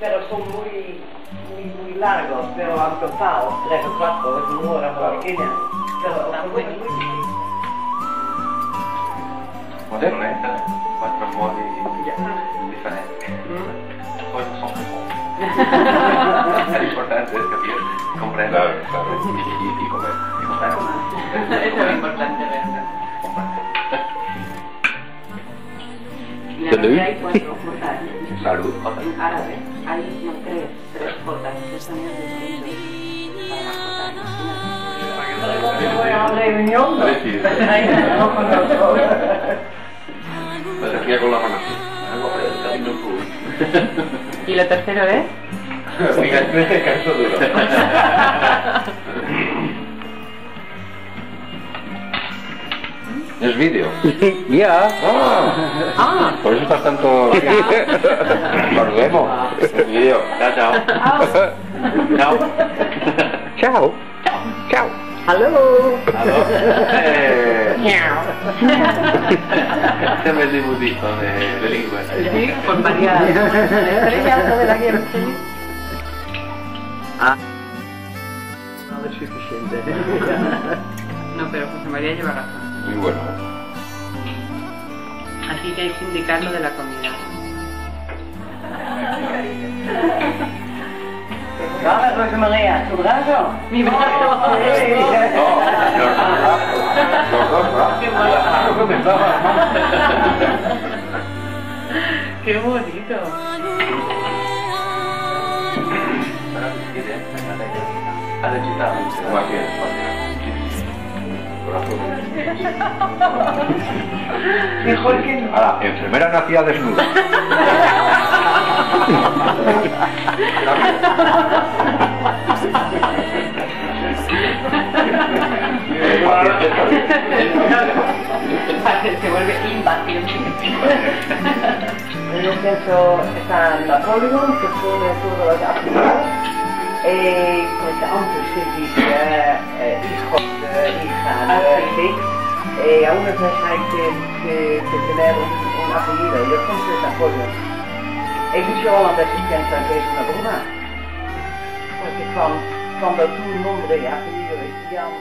pero son muy largos, pero al total, 3 o 4, es una hora muy pequeña. Pero están buenísimos. Moderno, quattro modi differenti. Poi sono l'importante è capire, comprendere y comer. Eso es lo importante, ¿verdad? Salud. Hay 4 jotas. Salud. En árabe hay no 3 jotas. 3 años de para la jota. Voy a una reunión, ¿no? Sí. No conozco. Pues aquí con la mano así. ¿Y lo tercero es? Fíjate, canso duro. ¿Es vídeo? Ya. Ah, por eso estás tanto... Nos vemos. Es vídeo. Chao, chao. Chao. Chao. Chao. Hello. Aló. Este es el dibujito de lengua. Sí, por María. Estrella de la guerra. Ah. No es suficiente. No, pero José María lleva razón. Muy bueno. Así que hay que indicar lo de la comida. Hola, José María, ¿tu brazo? Mi brazo. No, los dos brazos. Qué bonito. Ha recitado. Más bien. Mejor que no. A la enfermera nacía desnuda. Se vuelve impaciente. Yo pienso, está Napoleón, que pone todas las actividades. Pues antes se dice hijo, hija, sí. Aún es necesario que tener un apellido. Yo pienso que Napoleón. Hay muchos holandeses piensan que es una broma. Porque cuando tu nombre y apellido es Jan